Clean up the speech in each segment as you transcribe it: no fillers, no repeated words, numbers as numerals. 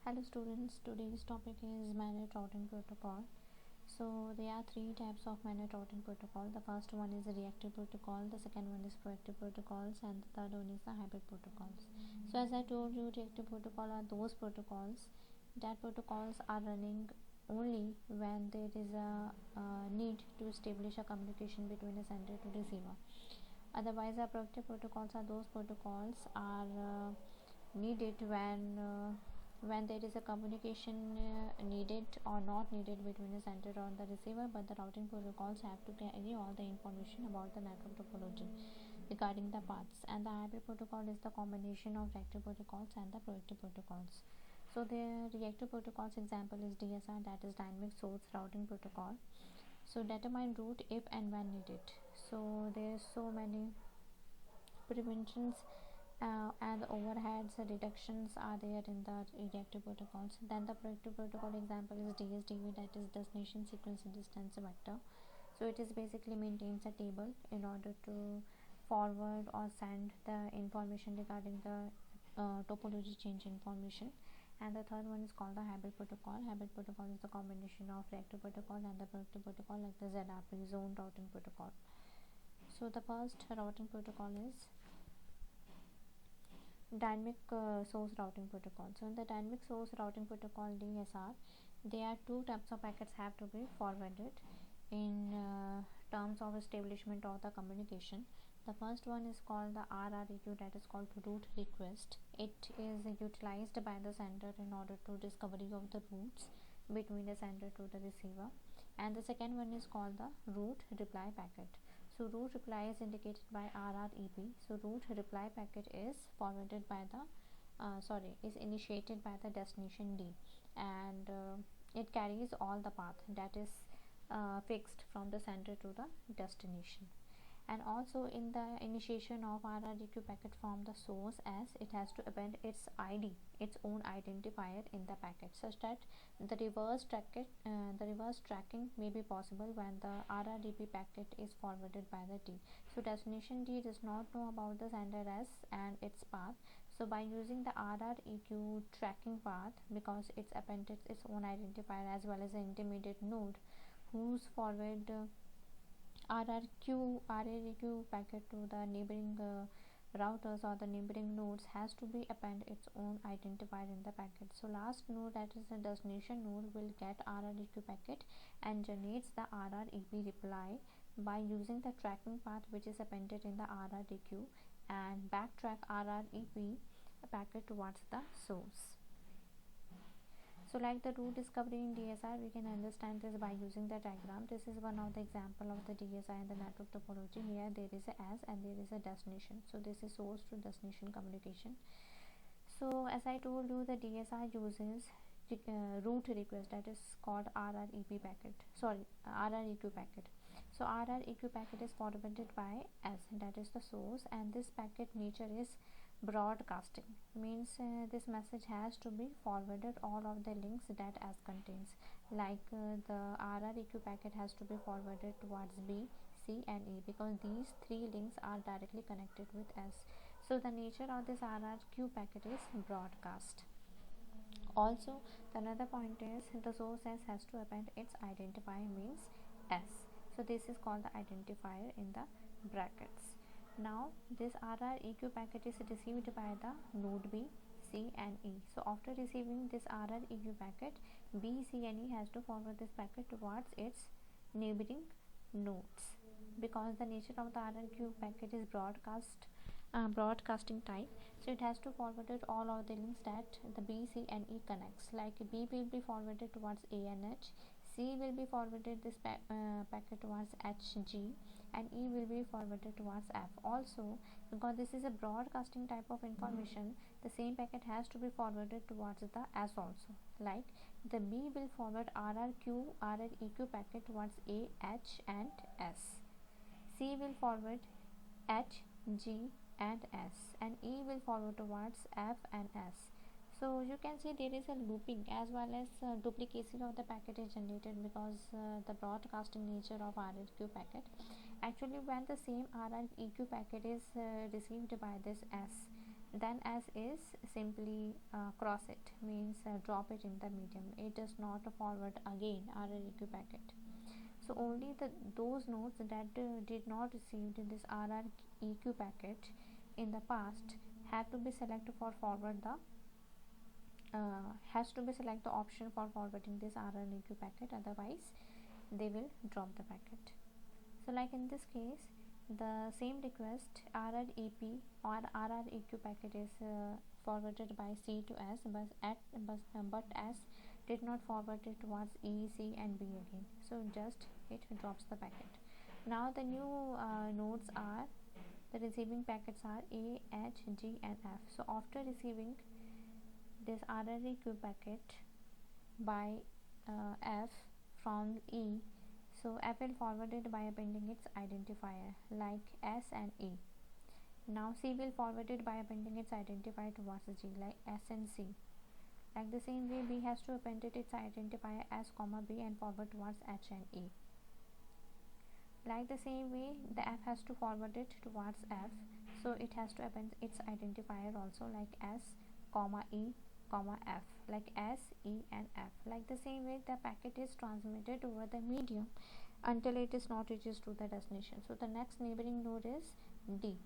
Hello students, today's topic is MANET routing protocol. So there are three types of MANET routing protocol. The first one is a reactive protocol, the second one is proactive protocols, and the third one is the hybrid protocols. So as I told you, reactive protocol are those protocols that protocols are running only when there is a need to establish a communication between a sender to receiver. Otherwise, our proactive protocols are those protocols are needed when there is a communication needed or not needed between the sender or the receiver, but the routing protocols have to carry all the information about the network topology regarding the paths. And the hybrid protocol is the combination of reactive protocols and the proactive protocols. So the reactive protocols example is DSR, that is dynamic source routing protocol. So determine route if and when needed. So there's so many preventions and overheads reductions are there in the reactive protocols. Then the proactive protocol example is DSDV, that is destination sequence distance vector. So it is basically maintains a table in order to forward or send the information regarding the topology change information. And the third one is called the hybrid protocol. Hybrid protocol is the combination of reactive protocol and the proactive protocol, like the ZRP, zone routing protocol. So the first routing protocol is dynamic source routing protocol. So in the dynamic source routing protocol DSR, there are two types of packets have to be forwarded in terms of establishment of the communication. The first one is called the RREQ, that is called route request. It is utilized by the sender in order to discovery of the routes between the sender to the receiver. And the second one is called the route reply packet. So route reply is indicated by RREP. So route reply packet is forwarded by the is initiated by the destination D, and it carries all the path that is fixed from the center to the destination. And also in the initiation of RREQ packet from the source, as it has to append its ID, its own identifier in the packet, such that the reverse tracking may be possible when the RREP packet is forwarded by the D. So destination D does not know about the sender S and its path. So by using the RREQ tracking path, because it's appended its own identifier as well as an intermediate node whose forward RREQ packet to the neighboring routers or the neighboring nodes has to be append its own identifier in the packet. So last node, that is the destination node, will get RREQ packet and generates the RREP reply by using the tracking path which is appended in the RREQ and backtrack RREP packet towards the source. So like the route discovery in DSR, we can understand this by using the diagram. This is one of the example of the DSI and the network topology. Here there is a S and there is a destination. So this is source to destination communication. So as I told you, the DSI uses route request, that is called RREP packet. RREQ packet. So RREQ packet is forwarded by S, that is the source, and this packet nature is broadcasting, means this message has to be forwarded all of the links that S contains, like the RREQ packet has to be forwarded towards B, C and E, because these three links are directly connected with S. So the nature of this RREQ packet is broadcast. Also, the another point is the source S has to append its identifier, means S. So this is called the identifier in the brackets. Now this RREQ packet is received by the node B, C and E. So after receiving this RREQ packet, B, C and E has to forward this packet towards its neighboring nodes, because the nature of the RREQ packet is broadcasting type. So it has to forward all of the links that the B, C and E connects, like B will be forwarded towards A and H, C will be forwarded this packet towards H, G, and E will be forwarded towards F. Also, because this is a broadcasting type of information, the same packet has to be forwarded towards the S also, like the B will forward RREQ packet towards A, H and S. C will forward H, G and S, and E will forward towards F and S. So you can see there is a looping as well as duplication of the packet is generated, because the broadcasting nature of RREQ packet. Actually, when the same RREQ packet is received by this S, then as is simply cross it, means drop it in the medium. It does not forward again RREQ packet. So only those nodes that did not receive this RREQ packet in the past have to be selected for forward the has to be select the option for forwarding this RREQ packet, otherwise they will drop the packet. So like in this case, the same request RREP or RREQ packet is forwarded by C to S, but S did not forward it towards E, C and B again, so just it drops the packet. Now the new nodes are, the receiving packets are A, H, G and F. So after receiving this RREQ packet by F from E, so F will forward it by appending its identifier like S and E. Now C will forward it by appending its identifier towards G like S and C. Like the same way, B has to append its identifier S, B and forward towards H and E. Like the same way, the F has to forward it towards F, so it has to append its identifier also like S, E, F, like S, E and F. Like the same way, the packet is transmitted over the medium until it is not reaches to the destination. So the next neighboring node is D.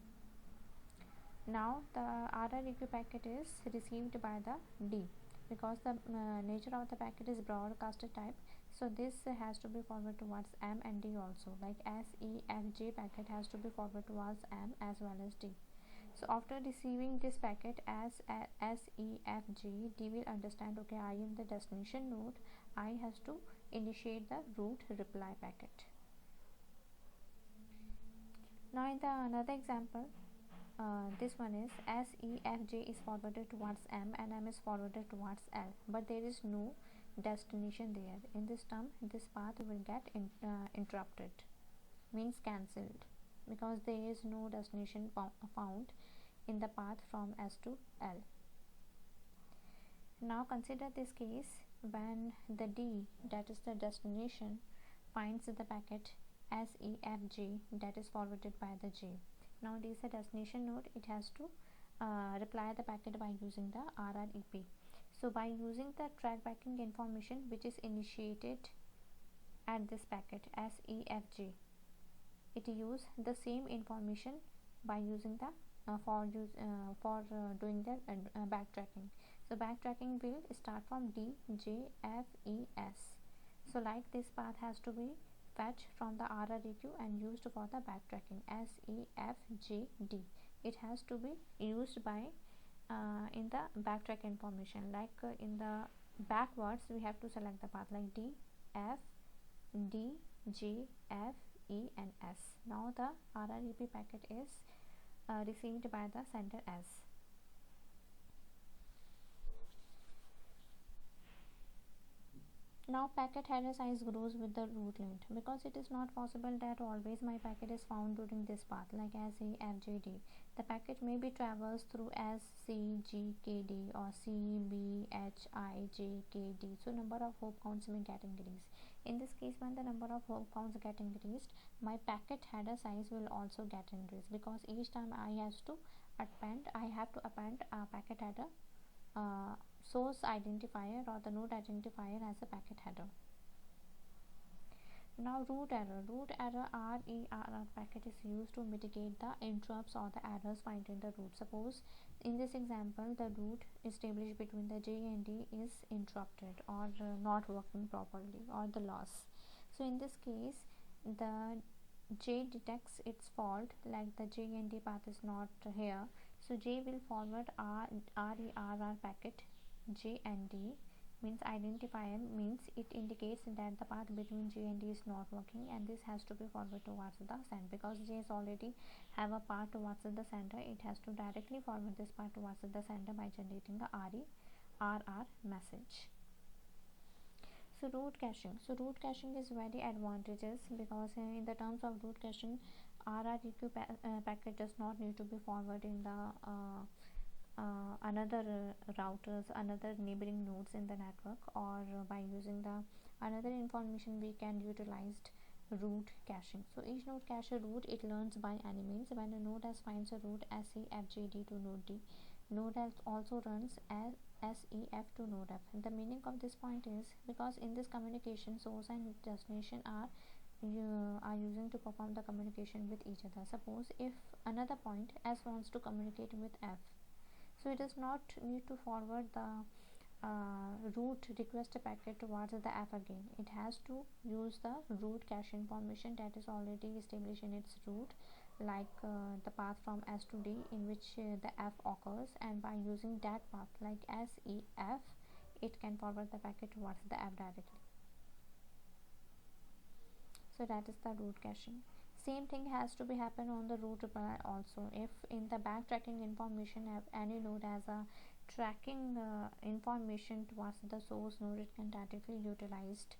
Now the RREQ packet is received by the D, because the nature of the packet is broadcasted type, so this has to be forwarded towards M and D also, like S, E, F, J packet has to be forwarded towards M as well as D. So after receiving this packet as S, E, F, G, D will understand, okay, I am the destination node, I has to initiate the root reply packet. Now in the another example, this one is S, E, F, J is forwarded towards M and M is forwarded towards L, but there is no destination there. In this term, this path will get interrupted, means cancelled, because there is no destination found in the path from S to L. Now consider this case when the D, that is the destination, finds the packet S, E, F, G that is forwarded by the J. Now this is a destination node, it has to reply the packet by using the RREP. So by using the track backing information which is initiated at this packet S, E, F, G, it use the same information by using the doing the backtracking. So backtracking will start from D, J, F, E, S. So like this path has to be fetched from the RREQ and used for the backtracking S, E, F, G, D. It has to be used by in the backtrack information, like in the backwards we have to select the path like D, F, D, J, F, E and S. Now the RREP packet is received by the sender S. Now packet header size grows with the route length, because it is not possible that always my packet is found during this path like S, E, F, J, D. The packet may be traversed through S, C, G, K, D or C, B, H, I, J, K, D. So number of hop counts may get increased. In this case, when the number of hop counts get increased, my packet header size will also get increased, because each time I have to append a packet header source identifier or the node identifier as a packet header. Now root error RERR packet is used to mitigate the interrupts or the errors found in the root. Suppose in this example the root established between the J and D is interrupted or not working properly or the loss. So in this case, the J detects its fault, like the J and D path is not here, so J will forward RERR packet J and D, means identifier, means it indicates that the path between J and D is not working, and this has to be forwarded towards the sender, because J is already have a path towards the sender. It has to directly forward this path towards the sender by generating a RERR message. So root caching. So root caching is very advantageous, because in the terms of root caching, RREQ packet does not need to be forwarded in the another routers, another neighboring nodes in the network, or by using the another information we can utilize root caching. So each node cache a route it learns by any means. When a node has finds a route S, E, F, G, D to node D, Node F also runs as SEF to node F. The meaning of this point is because in this communication, source and destination are using to perform the communication with each other. Suppose if another point S wants to communicate with F, so it does not need to forward the root request packet towards the F again. It has to use the root cache information that is already established in its root, like the path from S to D in which the F occurs, and by using that path like SEF, it can forward the packet towards the F directly. So that is the root caching. Same thing has to be happen on the root reply also. If in the backtracking information, if any node has a tracking information towards the source node, it can directly utilized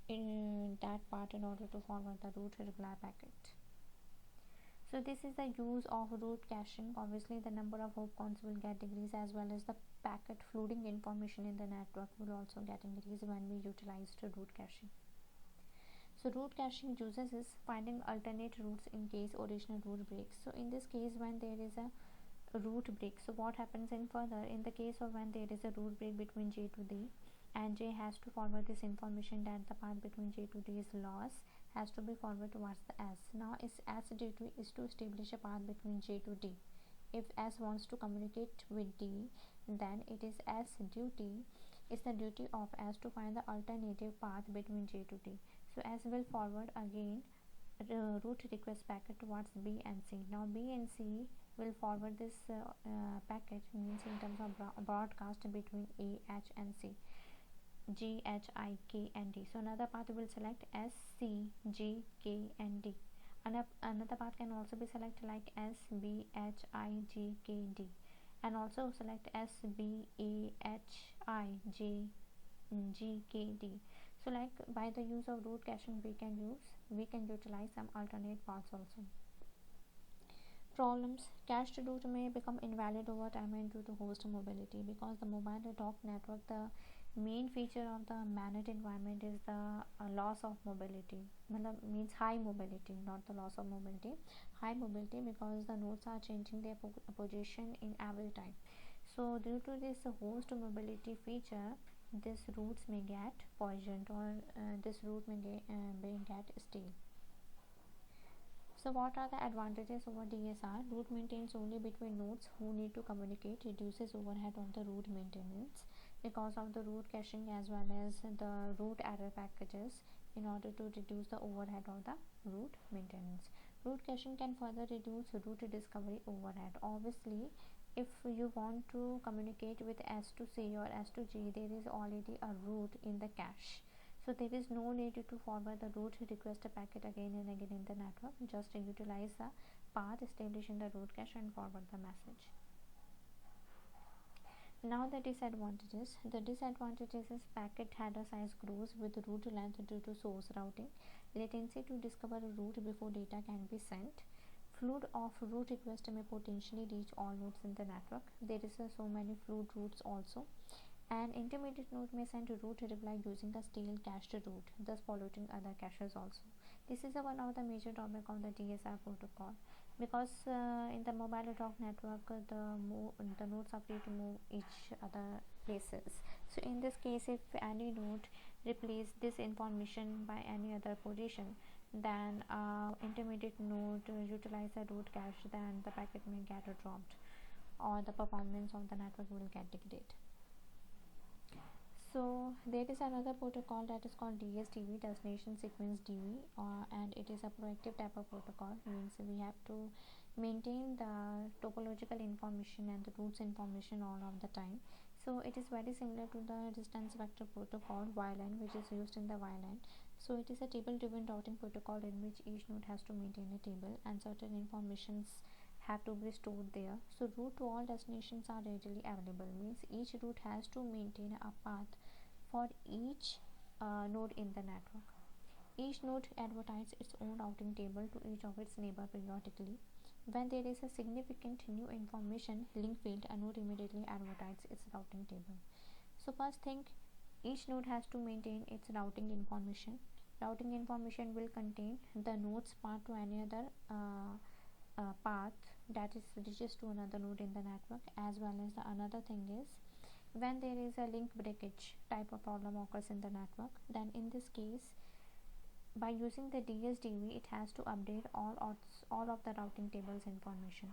in that part in order to forward the root reply packet. So this is the use of root caching. Obviously the number of hop counts will get decreased, as well as the packet flooding information in the network will also get increased when we utilize the root caching. So root caching uses is finding alternate routes in case original route breaks. So in this case, when there is a route break, so what happens in further, in the case of when there is a route break between J to D, and J has to forward this information that the path between J to D is lost, has to be forwarded towards the S. Now its S duty is to establish a path between J to D. If S wants to communicate with D, then it is S duty, it's the duty of S to find the alternative path between J to D. So S will forward again root request packet towards B and C. Now B and C will forward this packet, means in terms of broadcast between A, H and C, G, H, I, K and D. So another path will select S, C, G, K and D. Another path can also be selected like S, B, H, I, G, K, D, and also select S, B, A, H, I, J, G, K, D. So like by the use of root caching, we can utilize some alternate paths also. Problems: cached route may become invalid over time and due to host mobility, because the mobile talk network, the main feature of the MANET environment is the loss of mobility. Means high mobility, not the loss of mobility, high mobility, because the nodes are changing their position in every time. So due to this host mobility feature, this routes may get poisoned, or this route may get stale. So what are the advantages over DSR? Route maintains only between nodes who need to communicate, reduces overhead on the route maintenance because of the route caching as well as the route error packages, in order to reduce the overhead of the route maintenance. Route caching can further reduce route discovery overhead. Obviously, if you want to communicate with S to C or S to G, there is already a route in the cache. So there is no need to forward the route request packet again and again in the network. Just utilize the path established in the route cache and forward the message. Now the disadvantages. The disadvantages is packet header size grows with route length due to source routing, latency to discover a route before data can be sent, flood of route request may potentially reach all nodes in the network. There is so many flood routes also. An intermediate node may send a route reply using a stale cached route, thus polluting other caches also. This is one of the major drawbacks of the DSR protocol, because in the mobile talk network, the nodes are free to move each other places. So in this case, if any node replace this information by any other position, then intermediate node utilize a route cache, then the packet may get dropped, or the performance of the network will get degraded. So there is another protocol that is called DSDV, destination sequence DV, and it is a proactive type of protocol. Means we have to maintain the topological information and the routes information all of the time. So it is very similar to the distance vector protocol WLAN, which is used in the WLAN. So it is a table driven routing protocol in which each node has to maintain a table and certain informations have to be stored there. So route to all destinations are readily available, means each route has to maintain a path for each node in the network. Each node advertises its own routing table to each of its neighbor periodically. When there is a significant new information link field, a node immediately advertises its routing table. So first thing, each node has to maintain its routing information. Routing information will contain the node's path to any other path that is reaches to another node in the network, as well as the another thing is when there is a link breakage type of problem occurs in the network, then in this case by using the DSDV it has to update all of the routing tables information.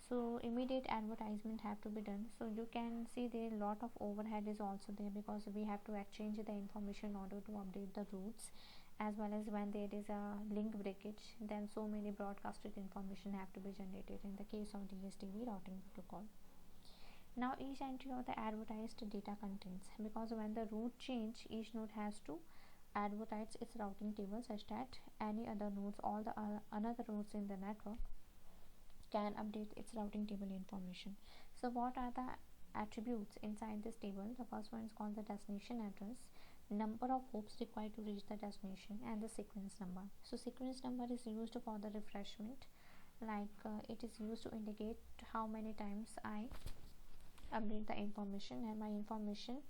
So immediate advertisement have to be done. So you can see there a lot of overhead is also there because we have to exchange the information in order to update the routes, as well as when there is a link breakage, then so many broadcasted information have to be generated in the case of DSDV routing protocol. Now each entry of the advertised data contains, because when the route change, each node has to advertise its routing table such that any other nodes, all the another nodes in the network can update its routing table information. So what are the attributes inside this table? The first one is called the destination address, number of hops required to reach the destination, and the sequence number. So sequence number is used for the refreshment, like it is used to indicate how many times I update the information, and my information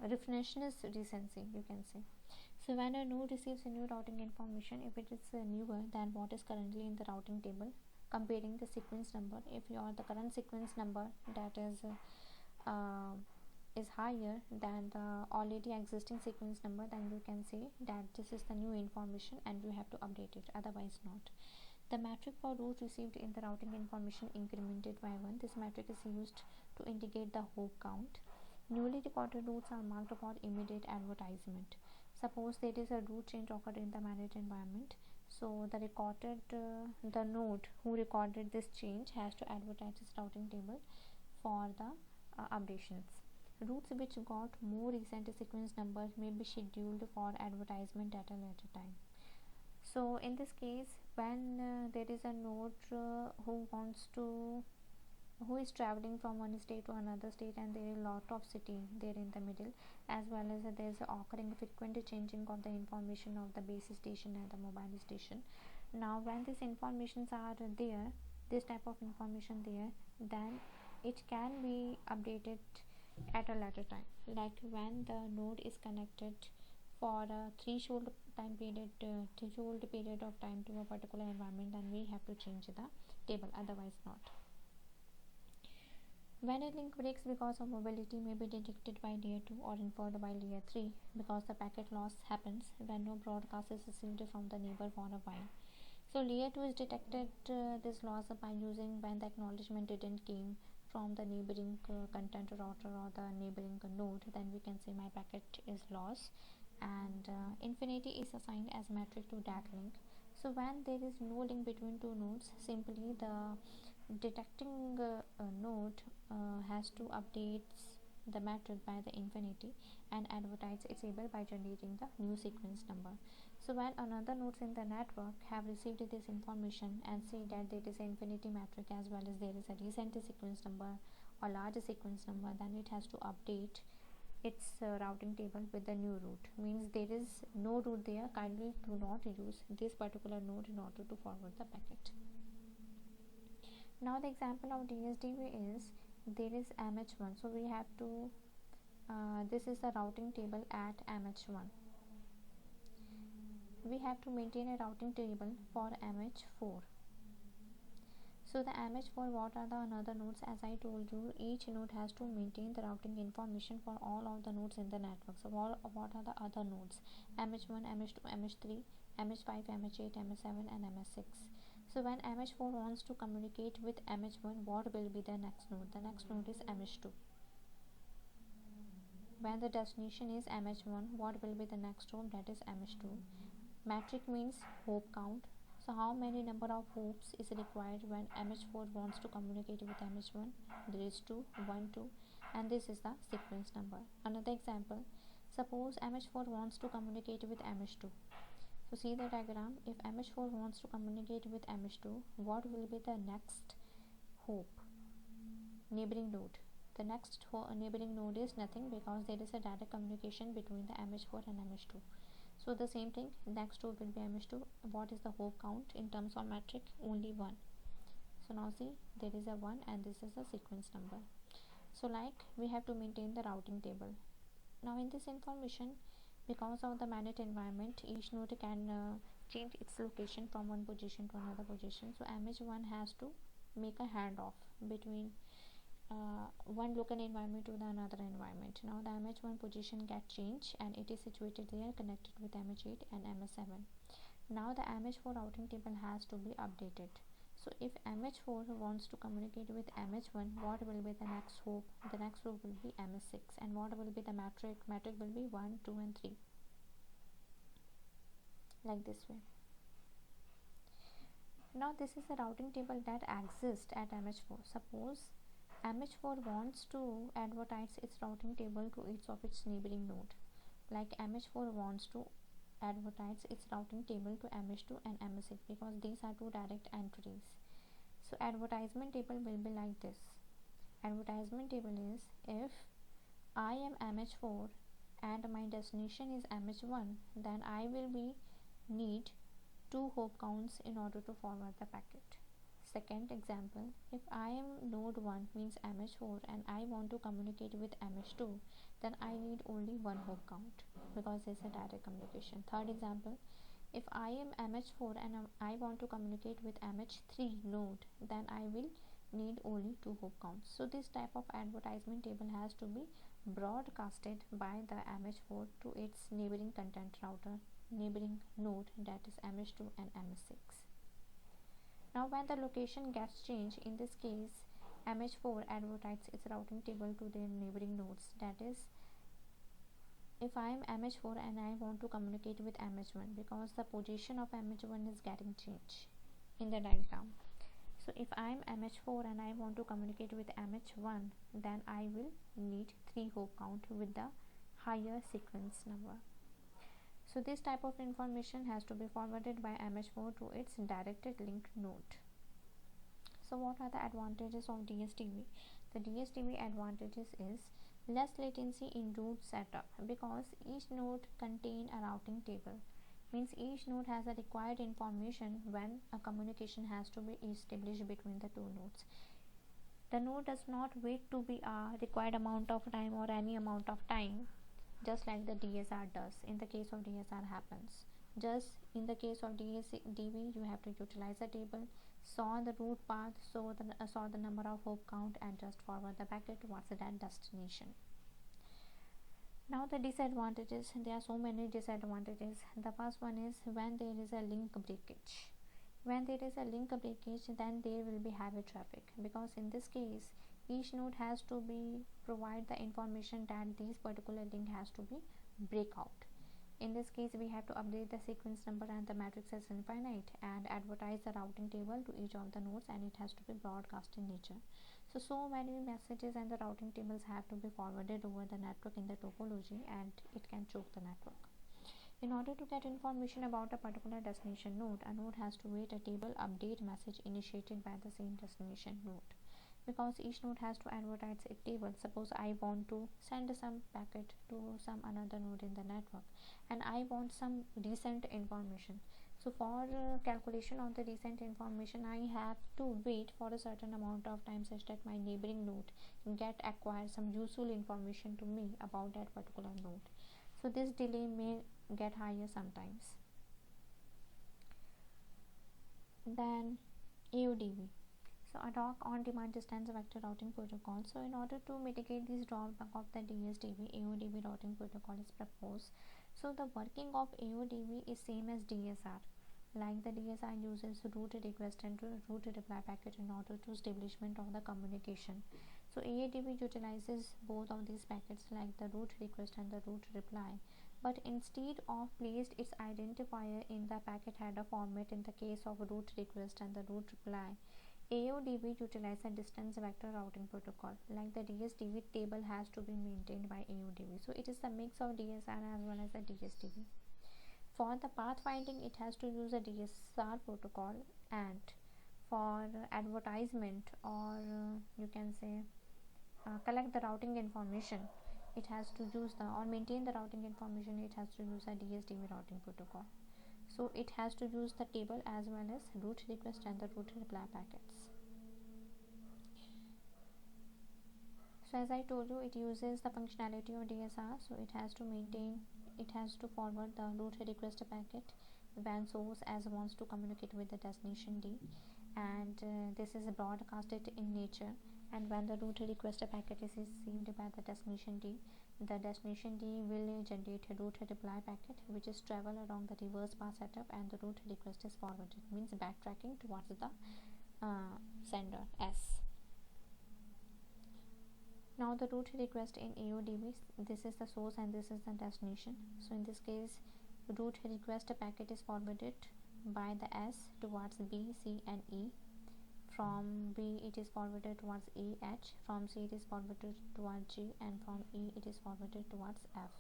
refreshness recency, you can say. So when a node receives a new routing information, if it is newer than what is currently in the routing table, comparing the sequence number, if the current sequence number that is higher than the already existing sequence number, then you can say that this is the new information and you have to update it, otherwise not. The metric for route received in the routing information incremented by 1. This metric is used to indicate the hop count. Newly recorded routes are marked for immediate advertisement. Suppose there is a route change occurred in the managed environment, so the node who recorded this change has to advertise its routing table for the updations. Routes which got more recent sequence numbers may be scheduled for advertisement at a later time. So in this case, when there is a node who is traveling from one state to another state, and there is a lot of city there in the middle, as well as there is occurring frequent changing of the information of the base station and the mobile station. Now when these informations are there, this type of information there, then it can be updated at a later time, like when the node is connected for a threshold period of time to a particular environment, then we have to change the table, otherwise not. When a link breaks because of mobility, may be detected by layer 2 or inferred by layer 3, because the packet loss happens when no broadcast is received from the neighbor for a while. So layer 2 is detected this loss by using when the acknowledgement didn't came from the neighboring content router or the neighboring node, then we can say my packet is lost, and infinity is assigned as metric to that link. So when there is no link between two nodes, simply the detecting node has to update the metric by the infinity and advertise its able by generating the new sequence number. So when another nodes in the network have received this information and see that there is an infinity metric as well as there is a recent sequence number or large sequence number, then it has to update its routing table with the new route. Means there is no route there, kindly do not use this particular node in order to forward the packet. Now the example of DSDV is there is MH1, so we have to this is the routing table at MH1. We have to maintain a routing table for MH4. So the MH4, what are the another nodes? As I told you, each node has to maintain the routing information for all of the nodes in the network. So what are the other nodes? MH1, MH2, MH3, MH5, MH8, MH7 and MH6. So when MH4 wants to communicate with MH1, what will be the next node? The next node is MH2. When the destination is MH1, what will be the next node? That is MH2. Metric means hop count. So how many number of hops is required when MH4 wants to communicate with MH1? There is 2, 1, 2, and this is the sequence number. Another example, suppose MH4 wants to communicate with MH2. So see the diagram. If MH4 wants to communicate with MH2, what will be the next hop? Neighboring node. The next neighboring node is nothing because there is a direct communication between the MH4 and MH2. So the same thing, next node will be MH2. What is the hop count in terms of metric? Only 1. So now see, there is a 1 and this is a sequence number. So like we have to maintain the routing table. Now in this information, because of the MANET environment, each node can change its location from one position to another position. So MH1 has to make a handoff between one local environment to the another environment. Now the MH1 position get changed and it is situated there connected with MH8 and MH7. Now the MH4 routing table has to be updated. So if MH4 wants to communicate with MH1, what will be the next hop? The next hop will be MH6, and what will be the metric? Metric will be 1, 2 and 3, like this way. Now this is a routing table that exists at MH4. Suppose MH4 wants to advertise its routing table to each of its neighboring node. Like MH4 wants to advertise its routing table to MH2 and MH6 because these are two direct entries. So advertisement table will be like this. Advertisement table is, if I am MH4 and my destination is MH1, then I will need 2 hop counts in order to forward the packet. Second example, if I am node 1 means MH4 and I want to communicate with MH2, then I need only 1 hop count because it's a direct communication. Third example, if I am MH4 and I want to communicate with MH3 node, then I will need only 2 hop counts. So this type of advertisement table has to be broadcasted by the MH4 to its neighboring content router, neighboring node, that is MH2 and MH6. Now when the location gets changed, in this case MH4 advertises its routing table to their neighboring nodes. That is, if I am MH4 and I want to communicate with MH1, because the position of MH1 is getting changed in the diagram. So if I am MH4 and I want to communicate with MH1, then I will need 3 hop count with the higher sequence number. So this type of information has to be forwarded by MH4 to its directed link node. So what are the advantages of DSDV? The DSDV advantages is less latency in route setup because each node contains a routing table. Means each node has a required information when a communication has to be established between the two nodes. The node does not wait to be a required amount of time or any amount of time, just like the DSR does. In the case of DSR happens. Just in the case of DSDV, you have to utilize a table, saw the route path, saw the number of hop count, and just forward the packet towards that destination. Now the disadvantages. There are so many disadvantages. The first one is when there is a link breakage. When there is a link breakage, then there will be heavy traffic, because in this case each node has to be provide the information that this particular link has to be break out. In this case we have to update the sequence number and the matrix as infinite and advertise the routing table to each of the nodes, and it has to be broadcast in nature. So many messages and the routing tables have to be forwarded over the network in the topology, and it can choke the network. In order to get information about a particular destination node, a node has to wait a table update message initiated by the same destination node, because each node has to advertise a table. Suppose I want to send some packet to some another node in the network and I want some recent information. So for calculation of the recent information, I have to wait for a certain amount of time such that my neighboring node acquire some useful information to me about that particular node. So this delay may get higher sometimes. Then AODV. So ad hoc on-demand distance vector routing protocol. So in order to mitigate this drawback of the DSDV, AODV routing protocol is proposed. So the working of AODV is same as DSR. Like the DSR uses route request and route reply packet in order to establishment of the communication. So AODV utilizes both of these packets, like the route request and the route reply, but instead of placed its identifier in the packet header format in the case of route request and the route reply, AODV utilizes a distance vector routing protocol. Like the DSDV table has to be maintained by AODV. So it is a mix of DSR as well as a DSDV. For the pathfinding, it has to use a DSR protocol, and for advertisement or you can say collect the routing information, it has to use or maintain the routing information, it has to use a DSDV routing protocol. So it has to use the table as well as route request and the route reply packets. So as I told you, it uses the functionality of DSR. So it has to forward the route request packet when source S wants to communicate with the destination D, and this is broadcasted in nature, and when the root request packet is received by the destination D will generate a root reply packet which is travel along the reverse path setup, and the root request is forwarded, means backtracking towards the sender S. Now the root request in AODV, this is the source and this is the destination. So in this case, root request packet is forwarded by the S towards B, C and E. From B it is forwarded towards E, H. From C it is forwarded towards G, and from E it is forwarded towards F.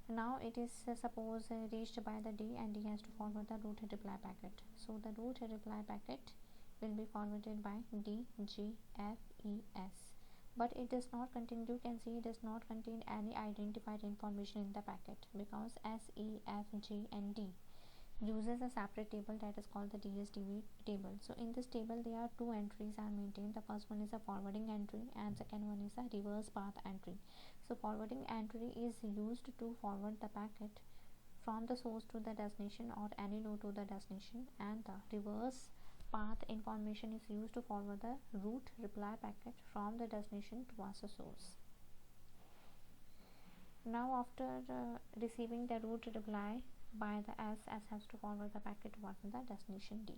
Now it is suppose reached by the D, and D has to forward the root reply packet. So the root reply packet will be forwarded by D, G, F, E, S. But it does not contain, you can see it does not contain any identified information in the packet, because S, E, F, G and D uses a separate table that is called the DSDV table. So in this table there are two entries are maintained. The first one is a forwarding entry and second one is a reverse path entry. So forwarding entry is used to forward the packet from the source to the destination or any node to the destination, and the reverse path information is used to forward the root reply packet from the destination towards the source. Now after receiving the root reply by the S has to forward the packet towards the destination D.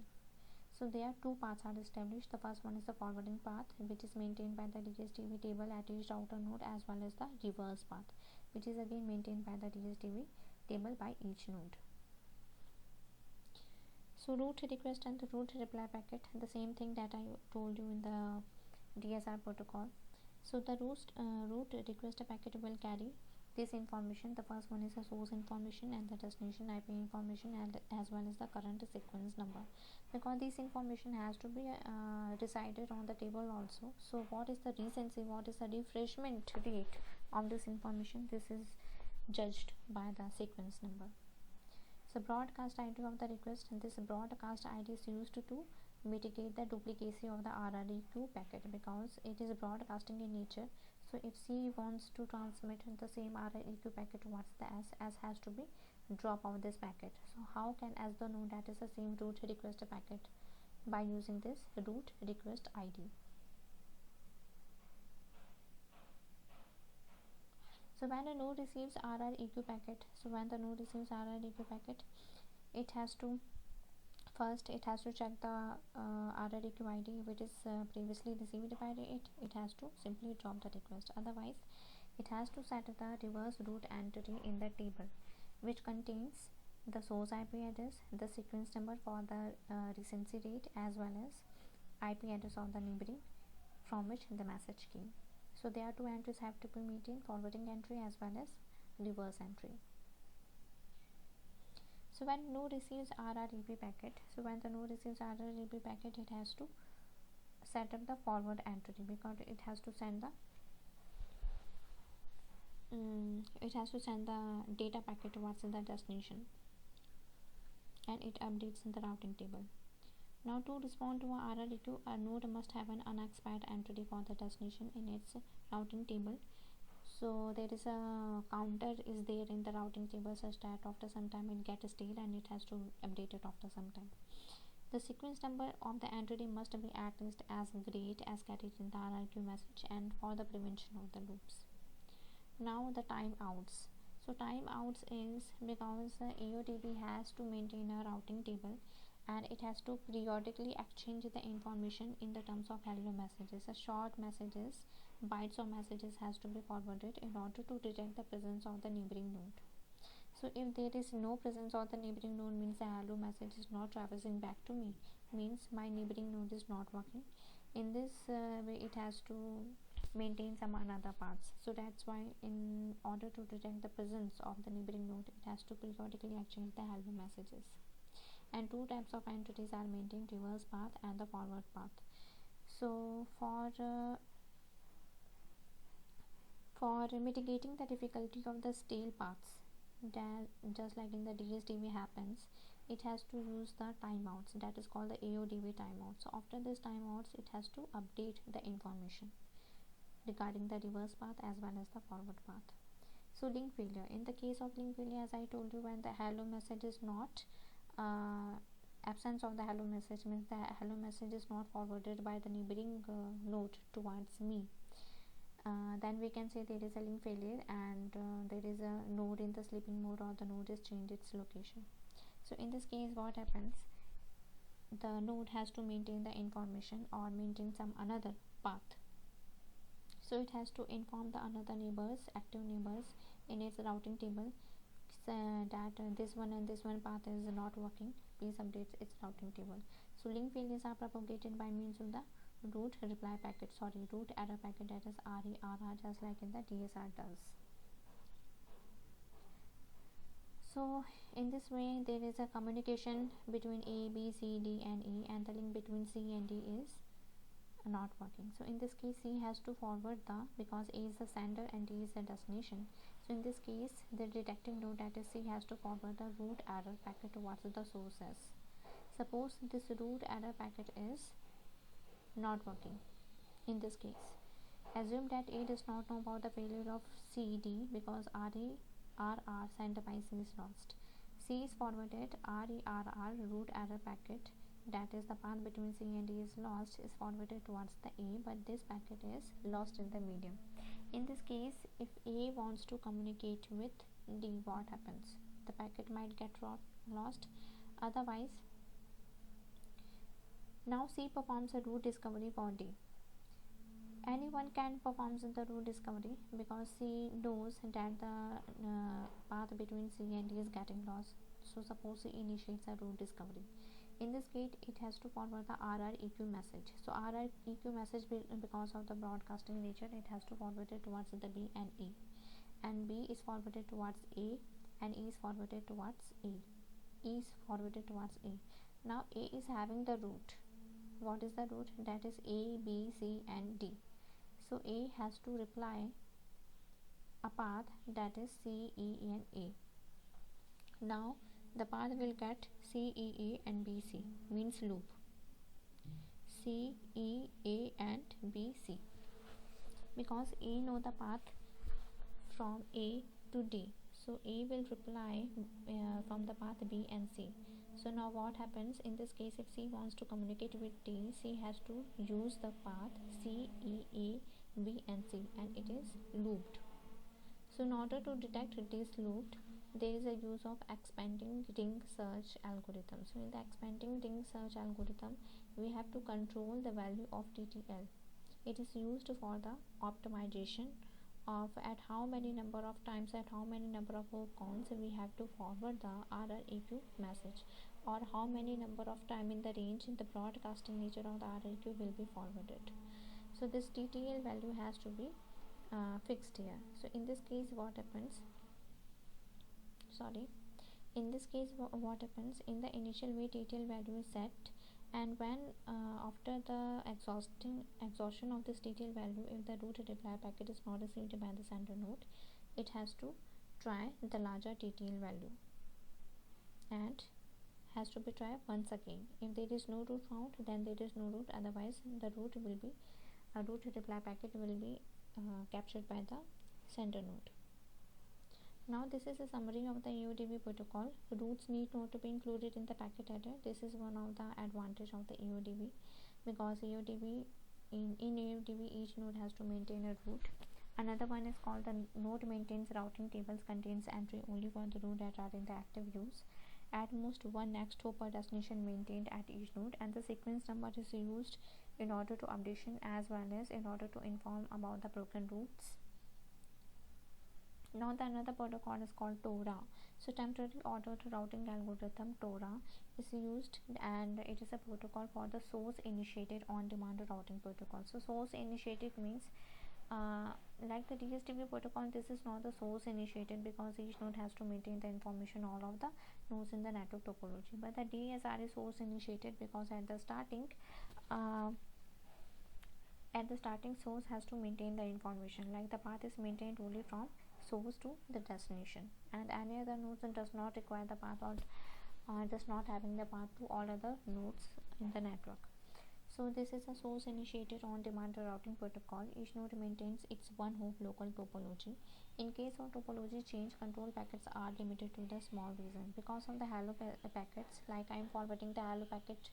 So there are two paths are established. The first one is the forwarding path, which is maintained by the DSDV table at each router node, as well as the reverse path, which is again maintained by the DSDV table by each node. So root request and the root reply packet, the same thing that I told you in the DSR protocol. So the root request packet will carry this information. The first one is the source information and the destination IP information, and as well as the current sequence number, because this information has to be decided on the table also. So what is the recency, what is the refreshment rate of this information, this is judged by the sequence number. So broadcast ID of the request, and this broadcast ID is used to mitigate the duplicacy of the RREQ packet, because it is broadcasting in nature. So if C wants to transmit the same RREQ packet towards the S has to be drop out this packet. So how can S the know that is the same root request packet? By using this root request ID. So when a node receives RREQ packet, it has to first check the RREQ ID which is previously received by it. It has to simply drop the request. Otherwise, it has to set the reverse root entry in the table, which contains the source IP address, the sequence number for the recency rate, as well as IP address of the neighboring from which the message came. So there are two entries have to be maintained, forwarding entry as well as reverse entry. So when node receives RREP packet, it has to set up the forward entry, because it has to send the data packet towards the destination, and it updates in the routing table. Now to respond to a RREQ, a node must have an unexpired entry for the destination in its routing table. So there is a counter is there in the routing table, such that after some time it gets stale and it has to update it after some time. The sequence number of the entity must be at least as great as carried in the RRQ message, and for the prevention of the loops. Now the timeouts. So timeouts is because the AODV has to maintain a routing table, and it has to periodically exchange the information in the terms of hello messages. A short messages, bytes of messages has to be forwarded in order to detect the presence of the neighboring node. So if there is no presence of the neighboring node, means the hello message is not traversing back to me, means my neighboring node is not working. In this way, it has to maintain some another paths. So that's why in order to detect the presence of the neighboring node, it has to periodically exchange the hello messages. And two types of entities are maintained, reverse path and the forward path. So for mitigating the difficulty of the stale paths, that just like in the DSDV happens, it has to use the timeouts, that is called the AODV timeout. So after this timeouts, it has to update the information regarding the reverse path as well as the forward path. So link failure. In the case of link failure, as I told you, when the hello message is not absence of the hello message means the hello message is not forwarded by the neighboring node towards me, then we can say there is a link failure, and there is a node in the sleeping mode, or the node has changed its location. So in this case, what happens, the node has to maintain the information or maintain some another path. So it has to inform the another neighbors, active neighbors in its routing table, that this one and this one path is not working, please update its routing table. So link failures are propagated by means of the root error packet, that is RERR, just like in the DSR does. So in this way, there is a communication between A, B, C, D and E, and the link between C and D is not working. So in this case, C has to forward because A is the sender and D is the destination. So in this case, the detecting node, that is C, has to forward the root error packet towards the sources. Suppose this root error packet is not working. In this case, assume that A does not know about the failure of CD because RERR sent by C is lost. C is forwarded RERR root error packet, that is the path between C and D is lost, is forwarded towards the A, but this packet is lost in the medium. In this case, if A wants to communicate with D, what happens? The packet might get lost. Otherwise, now C performs a route discovery for D. Anyone can perform the route discovery because C knows that the path between C and D is getting lost. So suppose C initiates a route discovery. In this case, it has to forward the RREQ message. So RREQ message, because of the broadcasting nature, it has to forward it towards the B and E, and B is forwarded towards A, and E is forwarded towards A. E is forwarded towards A. Now A is having the route. What is the route? That is A, B, C and D. So A has to reply a path that is C, E and A. Now the path will get C, E, A and B, C, means loop. C, E, A and B, C, because A know the path from A to D. So A will reply from the path B and C. So now what happens in this case, if C wants to communicate with D, C has to use the path C, E, A, B and C, and it is looped. So in order to detect this looped, there is a use of expanding ring search algorithm. So in the expanding ring search algorithm, we have to control the value of TTL. It is used for the optimization of at how many number of times, at how many number of calls we have to forward the RREQ message, or how many number of time in the range in the broadcasting nature of the RREQ will be forwarded. So this TTL value has to be fixed here. So in this case, what happens? In this case, what happens, in the initial way TTL value is set, and when after the exhaustion of this TTL value, if the root reply packet is not received by the sender node, it has to try the larger TTL value and has to be tried once again. If there is no root found, then there is no root, otherwise the root reply packet will be captured by the sender node. Now this is a summary of the AODV protocol. Roots need not to be included in the packet header. This is one of the advantage of the AODV, because AODV in AODV each node has to maintain a root. Another one is called the node maintains routing tables, contains entry only for the root that are in the active use. At most one next hop per destination maintained at each node, and the sequence number is used in order to updation as well as in order to inform about the broken routes. Now the another protocol is called TORA. So temporary ordered routing algorithm TORA is used, and it is a protocol for the source initiated on demand routing protocol. So source initiated means like the DSDV protocol, this is not the source initiated because each node has to maintain the information all of the nodes in the network topology, but the DSR is source initiated because at the starting source has to maintain the information, like the path is maintained only from source to the destination, and any other nodes does not require the path or does not having the path to all other nodes in the network. So this is a source initiated on demand routing protocol. Each node maintains its one hop local topology. In case of topology change, control packets are limited to the small region. Because of the hello packets, like I am forwarding the hello packet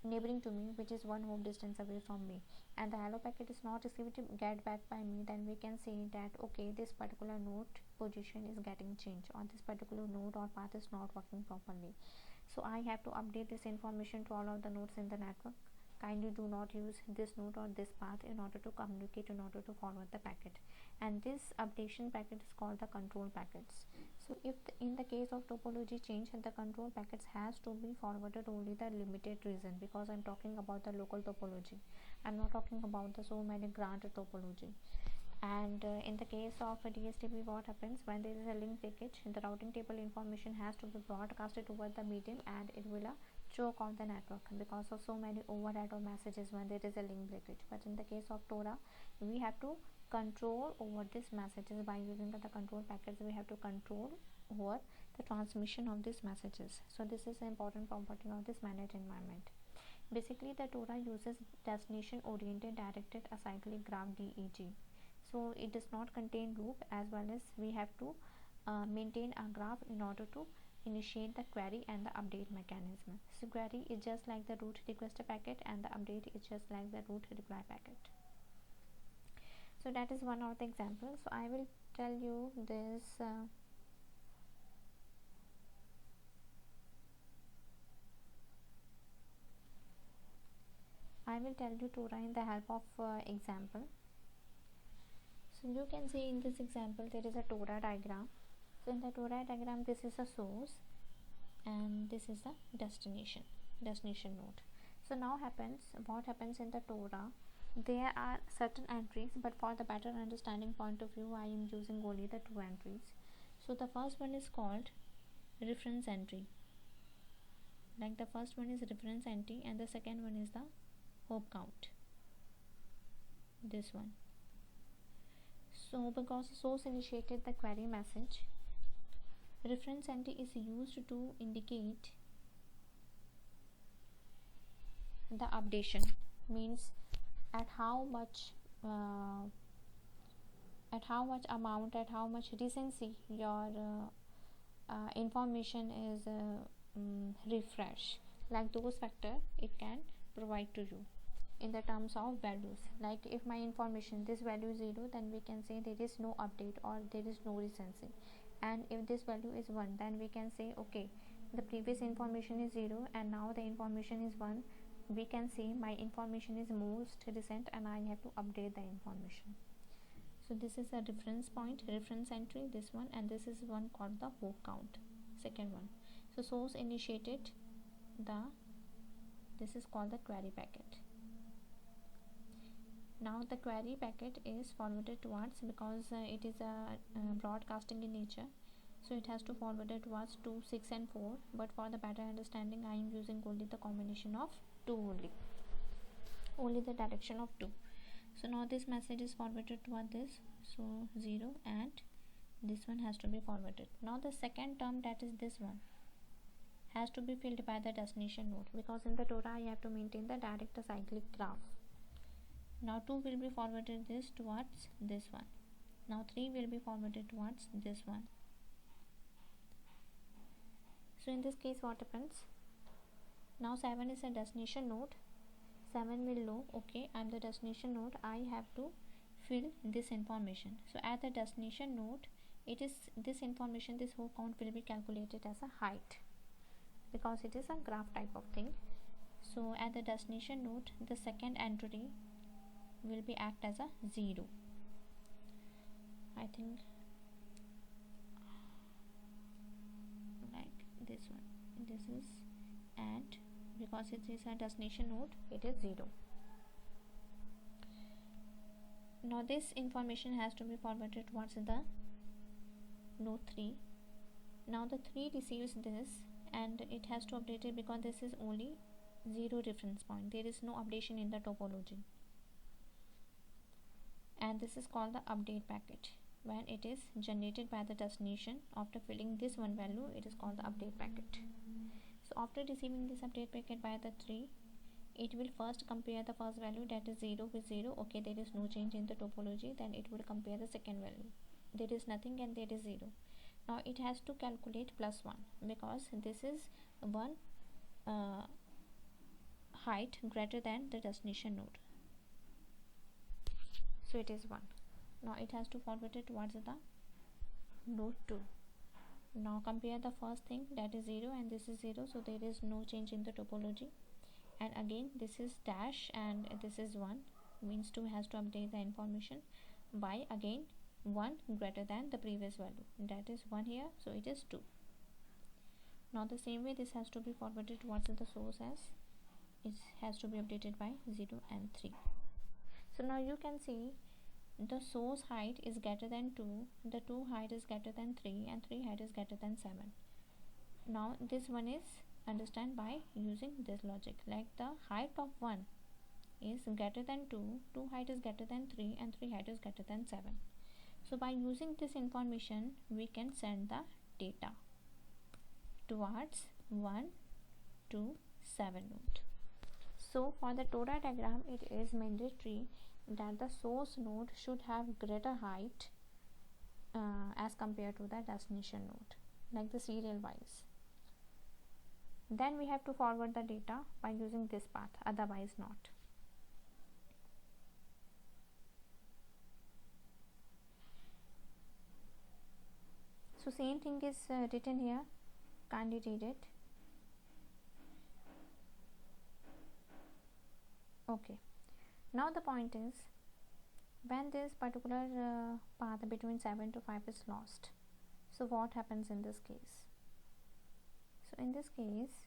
neighboring to me, which is one hop distance away from me, and the hello packet is not received get back by me, then we can say that okay, this particular node position is getting changed, or this particular node or path is not working properly. So I have to update this information to all of the nodes in the network. Kindly do not use this node or this path in order to communicate, in order to forward the packet, and this updation packet is called the control packets. So if in the case of topology change, the control packets has to be forwarded only the limited region, because I'm talking about the local topology, I'm not talking about the so many grant topology. And in the case of a DSDV, what happens when there is a link breakage, the routing table information has to be broadcasted over the medium, and it will choke on the network because of so many overhead or messages when there is a link breakage. But in the case of TORA, we have to control over these messages by using the control packets. We have to control over the transmission of these messages. So this is an important property of this MANET environment. Basically, the TORA uses destination oriented directed acyclic graph DEG. So it does not contain loop, as well as we have to maintain a graph in order to initiate the query and the update mechanism. So query is just like the root request packet, and the update is just like the root reply packet. So that is one of the examples. So I will tell you this I will tell you TORA in the help of example. So you can see in this example there is a TORA diagram. So in the TORA diagram, this is a source and this is the destination node. So now what happens in the TORA, there are certain entries, but for the better understanding point of view, I am using only the two entries. So the first one is called reference entry, like the first one is reference entry, and the second one is the hop count, this one. So because the source initiated the query message, reference entry is used to indicate the updation, means at how much amount, at how much recency your information is refresh, like those factor it can provide to you in the terms of values. Like if my information, this value is 0, then we can say there is no update or there is no recency. And if this value is 1, then we can say okay, the previous information is 0 and now the information is 1. We can say my information is most recent and I have to update the information. So this is a reference point, reference entry, this one, and this is one called the hop count, second one. So source initiated this is called the query packet. Now the query packet is forwarded towards, because it is a broadcasting in nature, so it has to forward it towards 2, 6 and 4, but for the better understanding I am using only the combination of 2 only the direction of 2. So now this message is forwarded toward this, so 0, and this one has to be forwarded. Now the second term, that is this one, has to be filled by the destination node, because in the TORA I have to maintain the direct acyclic graph. Now 2 will be forwarded this towards this one. Now 3 will be forwarded towards this one. So in this case what happens? Now 7 is a destination node. 7 will know, okay, I am the destination node, I have to fill this information. So at the destination node, it is this information, this hop count will be calculated as a height, because it is a graph type of thing. So at the destination node, the second entry will be act as a 0. I think like this one, this is, and because it is a destination node, it is 0. Now this information has to be forwarded towards the node 3. Now the 3 receives this and it has to update it, because this is only 0 reference point, there is no updation in the topology, and this is called the update packet. When it is generated by the destination after filling this one value, it is called the update packet. So after receiving this update packet by the 3, it will first compare the first value, that is 0 with 0. Okay, there is no change in the topology. Then it will compare the second value, there is nothing and there is 0. Now it has to calculate plus 1 because this is one height greater than the destination node, so it is 1. Now it has to forward it towards the node 2. Now compare the first thing, that is 0 and this is 0, so there is no change in the topology. And again this is dash and this is 1, means 2 has to update the information by again 1 greater than the previous value, that is 1 here, so it is 2. Now the same way this has to be forwarded towards the source as it has to be updated by 0 and 3. So now you can see the source height is greater than 2, the 2 height is greater than 3, and 3 height is greater than 7. Now this one is understand by using this logic, like the height of 1 is greater than 2, 2 height is greater than 3, and 3 height is greater than 7. So by using this information we can send the data towards 1 to 7 node. So for the TORA diagram, it is mandatory that the source node should have greater height as compared to the destination node, like the serial wise. Then we have to forward the data by using this path, otherwise not. So same thing is written here, kindly read it. Okay, now the point is, when this particular path between 7 to 5 is lost, so what happens in this case? So in this case,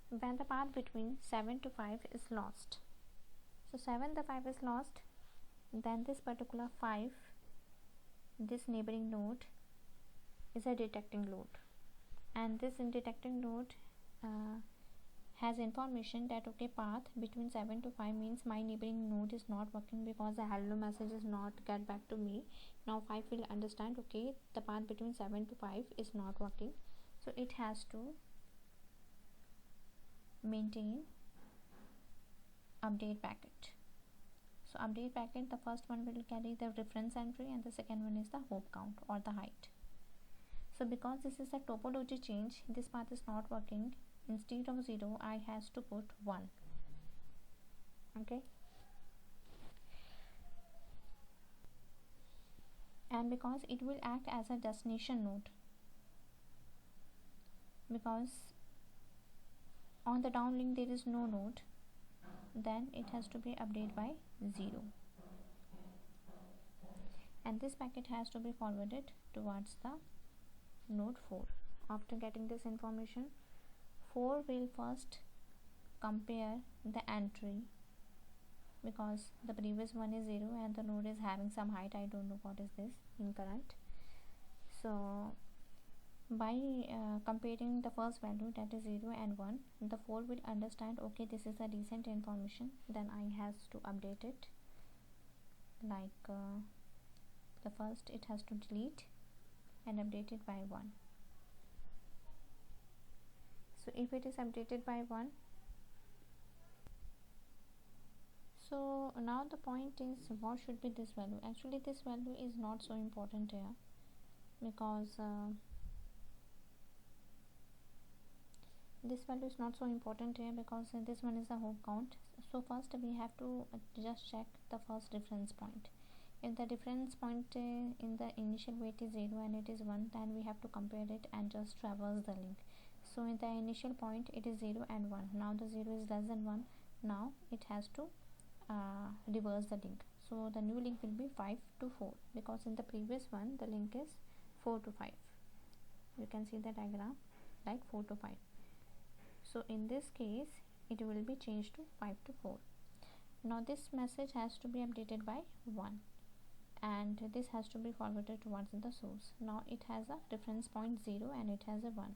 when the path between 7 to 5 is lost, so 7 to 5 is lost, then this particular 5, this neighboring node is a detecting node, and this detecting node has information that okay, path between 7 to 5 means my neighboring node is not working because the hello message is not get back to me. Now 5 will understand okay, the path between 7 to 5 is not working, so it has to maintain update packet. So update packet, the first one will carry the reference entry and the second one is the hop count or the height. So because this is a topology change, this path is not working, instead of 0 I has to put 1. Okay, and because it will act as a destination node, because on the downlink there is no node, then it has to be updated by 0, and this packet has to be forwarded towards the node 4. After getting this information, 4 will first compare the entry, because the previous one is 0 and the node is having some height, I don't know what is this, incorrect. So by comparing the first value, that is 0 and 1, the 4 will understand okay, this is a recent information, then I has to update it, like the first it has to delete and update it by 1. So if it is updated by 1, so now the point is, what should be this value? Actually this value is not so important here, because this value is not so important here because this one is the hop count. So first we have to just check the first reference point. If the reference point in the initial weight is 0 and it is 1, then we have to compare it and just traverse the link. So in the initial point it is 0 and 1, now the 0 is less than 1, now it has to reverse the link. So the new link will be 5 to 4, because in the previous one the link is 4 to 5. You can see the diagram like 4 to 5. So in this case it will be changed to 5 to 4. Now this message has to be updated by 1 and this has to be forwarded towards the source. Now it has a reference point 0 and it has a 1.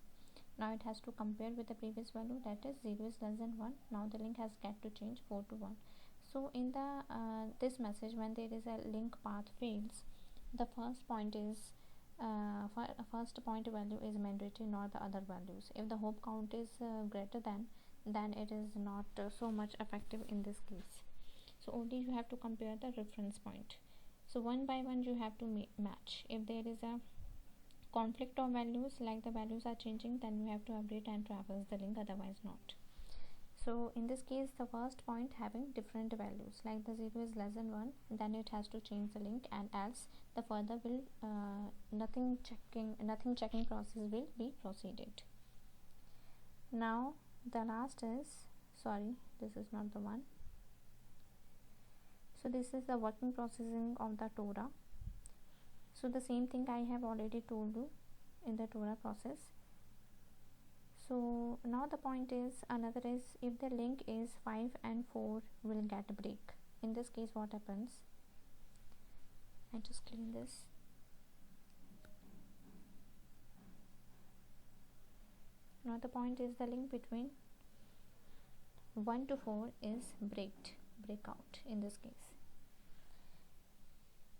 Now it has to compare with the previous value, that is 0 is less than 1. Now the link has got to change 4 to 1. So in the this message, when there is a link path fails, the first point is first point value is mandatory, not the other values. If the hope count is greater than, then it is not so much effective in this case. So only you have to compare the reference point. So one by one you have to match. If there is a conflict of values, like the values are changing, then you have to update and traverse the link, otherwise not. So in this case, the first point having different values, like the 0 is less than 1, then it has to change the link, and else the further will nothing checking process will be proceeded. Now the last is, sorry, this is not the one. So this is the working processing of the TORA. So the same thing I have already told you in the TORA process. So now the point is, another is, if the link is 5 and 4 will get a break. In this case what happens, I just clean this. Now the point is, the link between 1 to 4 is breakout in this case.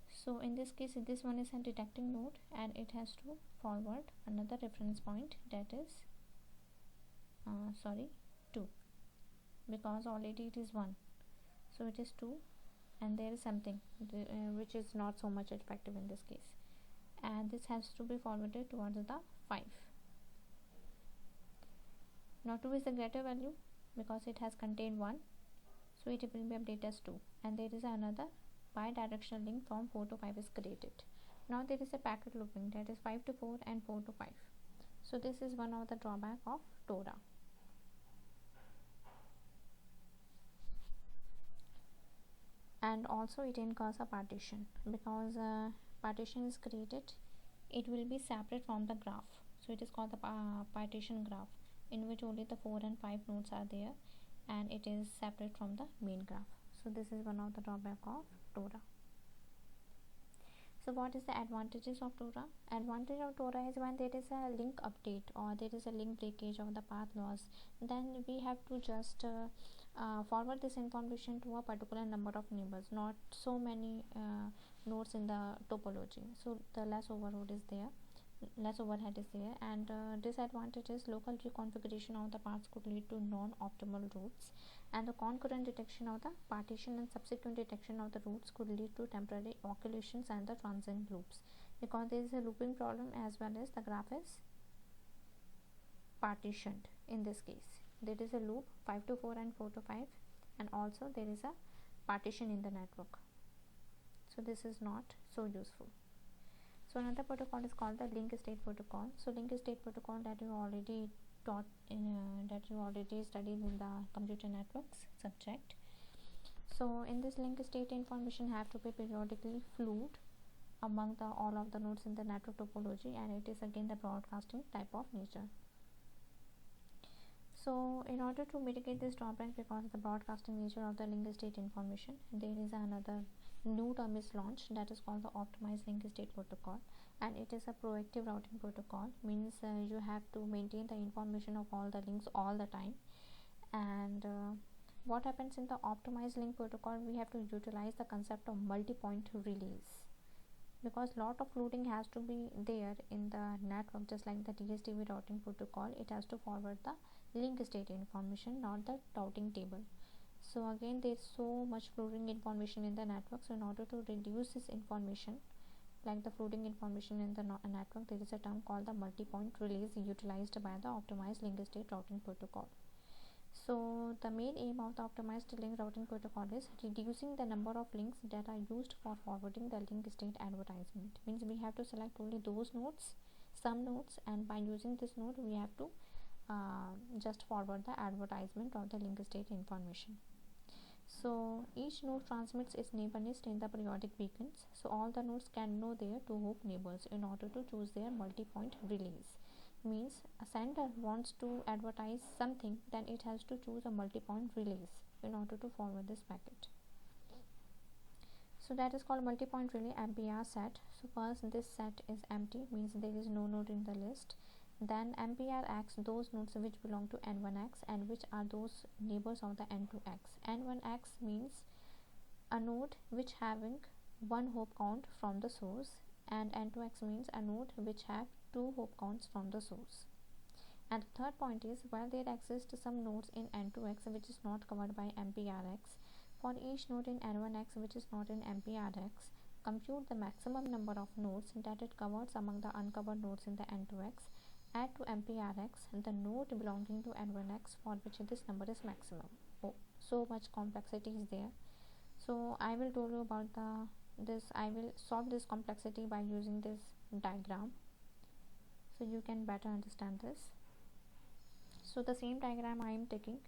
So in this case, this one is a detecting node, and it has to forward another reference point, that is 2, because already it is 1, so it is 2, and there is something which is not so much effective in this case, and this has to be forwarded towards the 5. Now 2 is the greater value because it has contained 1, so it will be updated as 2, and there is another bi-directional link from 4 to 5 is created. Now there is a packet looping, that is 5 to 4 and 4 to 5. So this is one of the drawback of TORA. And also it incurs a partition, because partition is created, it will be separate from the graph. So it is called the partition graph, in which only the 4 and 5 nodes are there, and it is separate from the main graph. So this is one of the drawback of TORA. So what is the advantages of TORA? Advantage of TORA is when there is a link update or there is a link breakage of the path loss, then we have to just forward this information to a particular number of neighbors, not so many nodes in the topology. So the less overhead is there, and disadvantage is local reconfiguration of the paths could lead to non-optimal routes, and the concurrent detection of the partition and subsequent detection of the routes could lead to temporary occultations and the transient loops, because there is a looping problem as well as the graph is partitioned. In this case there is a loop 5 to 4 and 4 to 5, and also there is a partition in the network, so this is not so useful. So another protocol is called the link state protocol. So link state protocol that you already taught in that you already studied in the computer networks subject. So in this link state, information have to be periodically flowed among all of the nodes in the network topology, and it is again the broadcasting type of nature. So in order to mitigate this drawback, because of the broadcasting nature of the link state information, there is another new term is launched, that is called the optimized link state protocol, and it is a proactive routing protocol. Means you have to maintain the information of all the links all the time. And what happens in the optimized link protocol, we have to utilize the concept of multi-point relays, because lot of loading has to be there in the network. Just like the DSDV routing protocol, it has to forward the link state information, not the routing table. So again, there is so much flooding information in the network. So in order to reduce this information, like the flooding information in the network, there is a term called the multi-point relays utilized by the optimized link state routing protocol. So the main aim of the optimized link routing protocol is reducing the number of links that are used for forwarding the link state advertisement. Means we have to select only those nodes, some nodes, and by using this node we have to just forward the advertisement of the link state information. So each node transmits its neighbor list in the periodic beacons, so all the nodes can know their two hope neighbors in order to choose their multi-point relays. Means a sender wants to advertise something, then it has to choose a multi-point relays in order to forward this packet. So that is called multi-point relay MPR set. So first this set is empty, means there is no node in the list. Then MPR acts those nodes which belong to N1X and which are those neighbors of the N2X. N1X means a node which having one hop count from the source, and N2X means a node which have 2 hop counts from the source. And the third point is, while there exist some nodes in N2X which is not covered by MPRX, for each node in N1X which is not in MPRX, compute the maximum number of nodes that it covers among the uncovered nodes in the N2X. Add to MPRX the node belonging to N1X for which this number is maximum. Oh, so much complexity is there. So I will tell you about I will solve this complexity by using this diagram, so you can better understand this. So the same diagram I am taking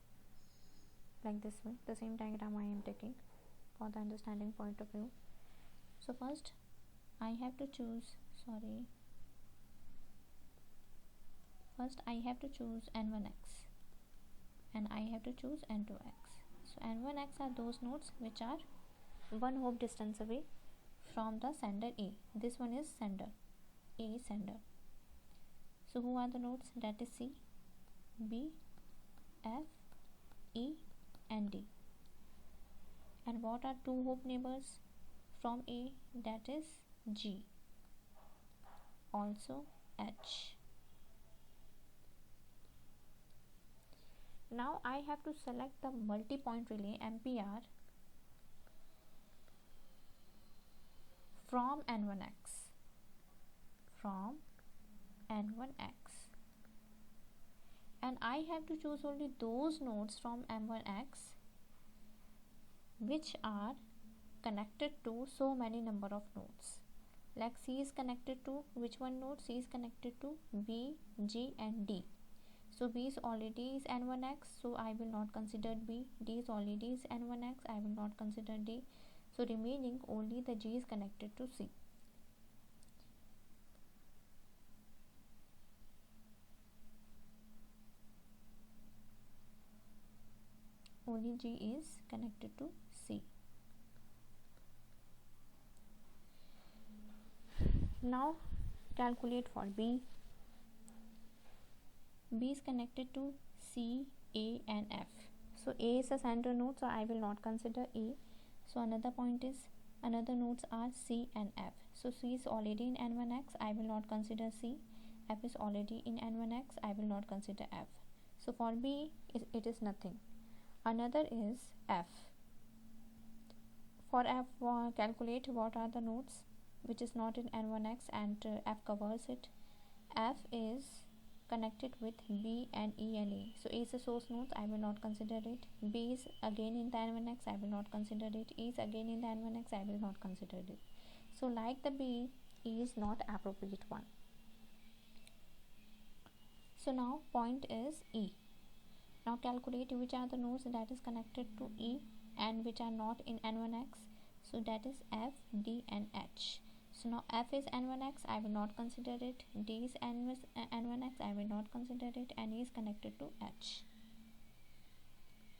like this way, the same diagram I am taking for the understanding point of view. So first I have to choose N1X and I have to choose N2X. So N1X are those nodes which are 1 hop distance away from the sender A. This one is sender, A is sender. So who are the nodes? That is C, B, F, E and D. And what are 2 hop neighbors from A? That is G, also H. Now I have to select the multi-point relay MPR from N1X, and I have to choose only those nodes from M1X which are connected to so many number of nodes. Like C is connected to which one node? C is connected to B, G and D. So B is already is N1X, so I will not consider B. D is already is N1X, I will not consider D. So remaining only the G is connected to C. Only G is connected to C. Now calculate for B. B is connected to C, A and F. So A is a center node, so I will not consider A. So another nodes are C and F. So C is already in N1X, I will not consider C. F is already in N1X, I will not consider F. So for B it is nothing. Another is F. For F, calculate what are the nodes which is not in N1X and F covers it. F is connected with B and E and A. So A is a source node, I will not consider it. B is again in the N1X, I will not consider it. E is again in the N1X, I will not consider it. So like the B, E is not appropriate one. So now point is E. Now calculate which are the nodes that is connected to E and which are not in N1X. So that is F, D and H. So now F is N1X, I will not consider it. D is N1X, I will not consider it. And E is connected to H.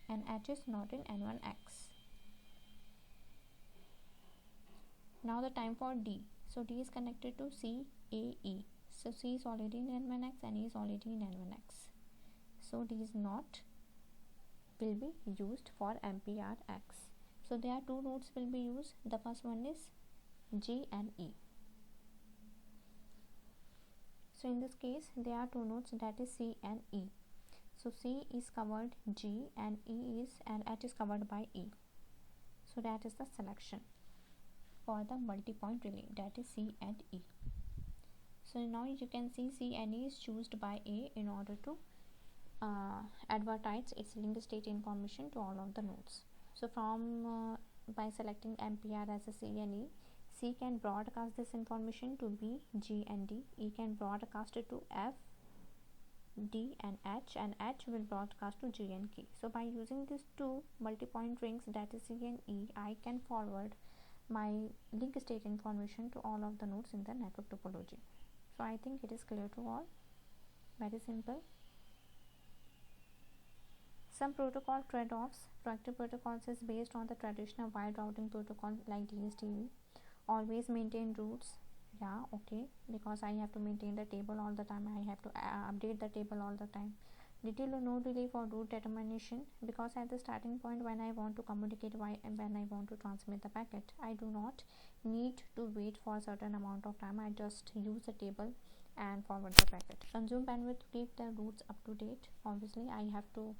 And H is not in N1X. Now the time for D. So D is connected to C, A, E. So C is already in N1X and E is already in N1X. So D is not will be used for MPRX. So there are 2 nodes will be used. The first one is G and E. So in this case there are 2 nodes, that is C and E. So C is covered G and H is covered by E. So that is the selection for the multi-point relay, that is C and E. So now you can see C and E is chosen by A in order to advertise its link state information to all of the nodes. So from by selecting MPR as a C and E, C can broadcast this information to B, G and D. E can broadcast it to F, D and H will broadcast to G and K. So by using these 2 multi-point rings, that is C and E, I can forward my link state information to all of the nodes in the network topology. So I think it is clear to all. Very simple. Some protocol trade-offs. Proactive protocols is based on the traditional wide routing protocol like DSDV. Always maintain routes. Yeah, okay, because I have to maintain the table all the time. I have to update the table all the time. Detail node delay for route determination, because at the starting point when I want to communicate and when I want to transmit the packet, I do not need to wait for a certain amount of time. I just use a table and forward the packet. Consume bandwidth to keep the routes up to date. Obviously I have to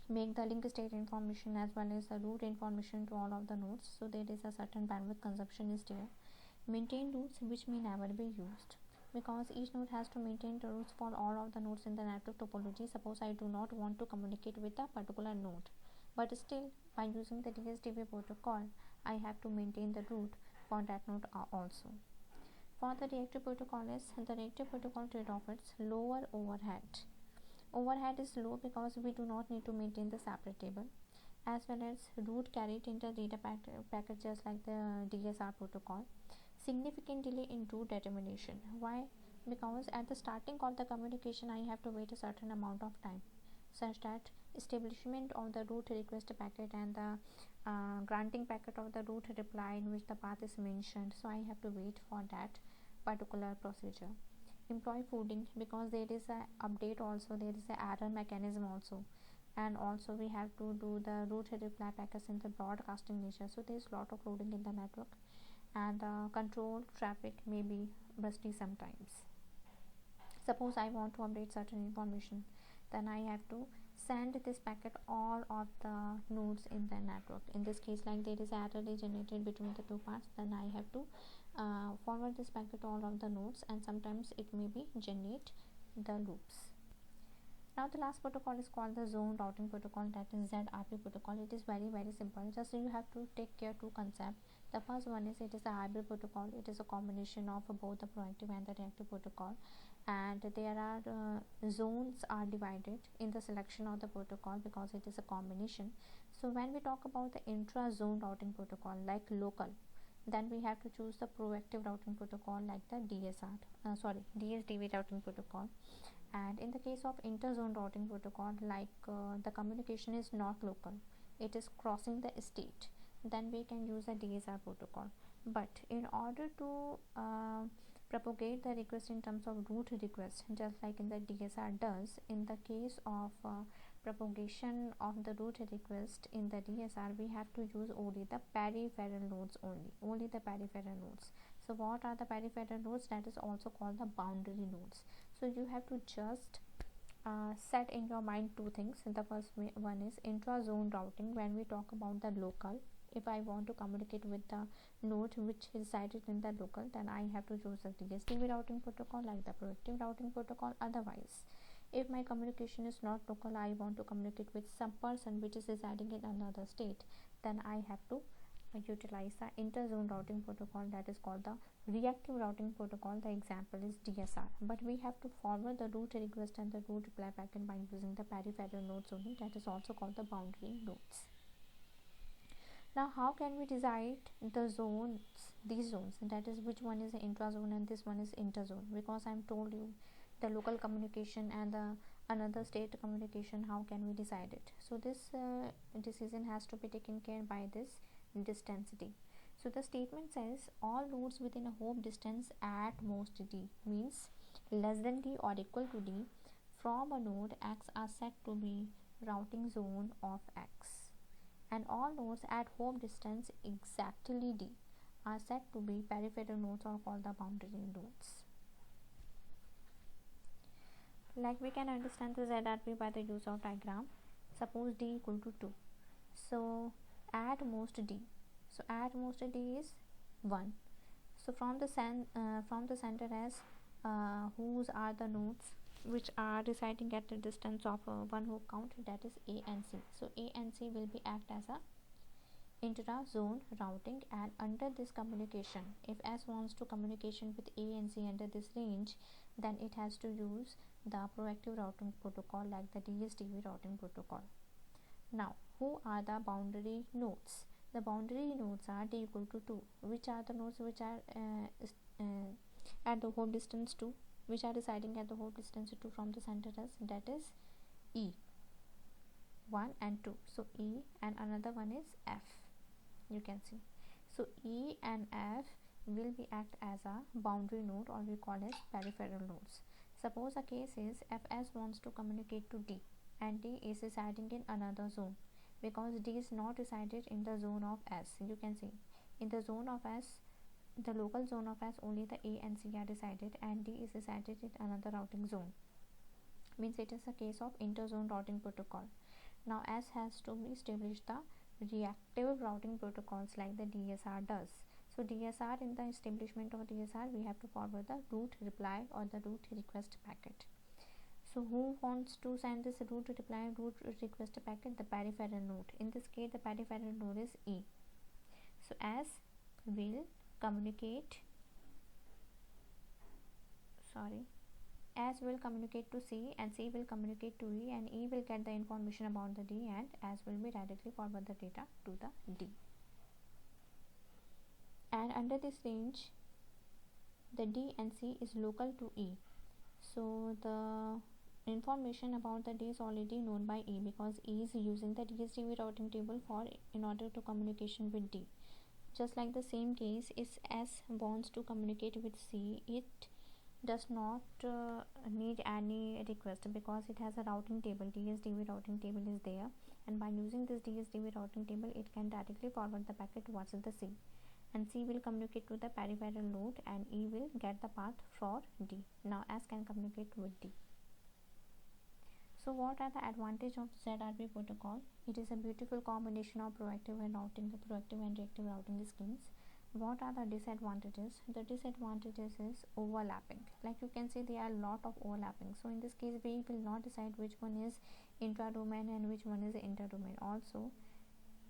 make the link state information as well as the route information to all of the nodes, so there is a certain bandwidth consumption is there. Maintain routes which may never be used, because each node has to maintain the routes for all of the nodes in the network topology. Suppose I do not want to communicate with a particular node, but still by using the DSDV protocol I have to maintain the route for that node also. For the reactive protocol trade-off its lower overhead. Overhead is low because we do not need to maintain the separate table, as well as route carried in the data packet just like the DSR protocol. Significant delay in route determination. Why? Because at the starting of the communication I have to wait a certain amount of time, such that establishment of the route request packet and the granting packet of the route reply in which the path is mentioned, so I have to wait for that particular procedure. Employee fooding, because there is a update also, there is a error mechanism also, and also we have to do the route reply packets in the broadcasting nature, so there is lot of loading in the network, and control traffic may be rusty sometimes. Suppose I want to update certain information, then I have to send this packet all of the nodes in the network. In this case, like there is error generated between the two parts, then I have to forward this packet to all of the nodes, and sometimes it may be generate the loops. Now the last protocol is called the zone routing protocol, that is ZRP protocol. It is very simple. Just you have to take care two concepts. The first one is, it is a hybrid protocol. It is a combination of both the proactive and the reactive protocol, and there are zones are divided in the selection of the protocol because it is a combination. So when we talk about the intra-zone routing protocol like local, then we have to choose the proactive routing protocol like the DSDV routing protocol. And in the case of inter-zone routing protocol, like the communication is not local, it is crossing the state, then we can use a DSR protocol. But in order to propagate the request in terms of route request, just like in the DSR does, in the case of propagation of the route request in the DSR, we have to use only the peripheral nodes only the peripheral nodes. So what are the peripheral nodes? That is also called the boundary nodes. So you have to just set in your mind two things. The first one is intra-zone routing. When we talk about the local, if I want to communicate with the node which is resided in the local, then I have to choose the DSDV routing protocol like the proactive routing protocol. Otherwise, if my communication is not local, I want to communicate with some person which is residing in another state, then I have to utilize the inter-zone routing protocol, that is called the reactive routing protocol. The example is DSR, but we have to forward the route request and the route reply packet by using the peripheral nodes only, that is also called the boundary nodes. Now how can we decide the zones, these zones, that is which one is the intra-zone and this one is inter-zone? Because I'm told you the local communication and the another state communication, how can we decide it? So this decision has to be taken care by this distancity. So the statement says all nodes within a hop distance at most d, means less than d or equal to d from a node x are set to be routing zone of x, and all nodes at hop distance exactly d are set to be peripheral nodes or called the boundary nodes. Like we can understand the ZRP by the use of diagram. Suppose d equal to 2, so at most d, so at most d is 1. So from the center as whose are the nodes which are residing at the distance of one hop count, that is A and C. So A and C will be act as a intra-zone routing, and under this communication, if S wants to communication with A and C under this range, then it has to use the proactive routing protocol like the DSDV routing protocol. Now who are the boundary nodes? The boundary nodes are d equal to 2. Which are the nodes which are at the hop distance 2, which are residing at the hop distance 2 from the center as, that is E, 1 and 2. So E and another one is F, you can see. So E and F will be act as a boundary node, or we call as peripheral nodes. Suppose a case is if S wants to communicate to D and D is residing in another zone, because D is not resided in the zone of S. You can see in the zone of S, the local zone of S, only the A and C are resided, and D is resided in another routing zone. Means it is a case of interzone routing protocol. Now S has to establish the reactive routing protocols like the DSR does. So DSR, in the establishment of DSR, we have to forward the root reply or the root request packet. So who wants to send this root reply, root request packet? The peripheral node. In this case, the peripheral node is E. So S will communicate to C, and C will communicate to E, and E will get the information about the D, and S will be directly forward the data to the D. And under this range, the D and C is local to E. So the information about the D is already known by E, because E is using the DSDV routing table in order to communication with D. Just like the same case is S wants to communicate with C, it does not need any request, because it has a routing table. DSDV routing table is there, and by using this DSDV routing table, it can directly forward the packet towards the C, and C will communicate to the peripheral node, and E will get the path for D. Now S can communicate with D. So what are the advantages of ZRP protocol? It is a beautiful combination of proactive and reactive routing schemes. What are the disadvantages? The disadvantages is overlapping. Like you can see, there are a lot of overlapping. So in this case, we will not decide which one is intra-domain and which one is inter-domain. Also,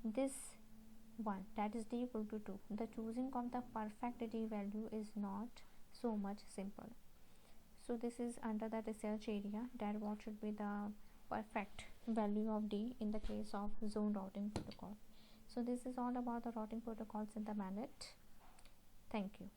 this one, that is D equal to 2. The choosing of the perfect D value is not so much simple. So this is under the research area, that what should be the perfect value of D in the case of zone routing protocol. So this is all about the routing protocols in the MANET. Thank you.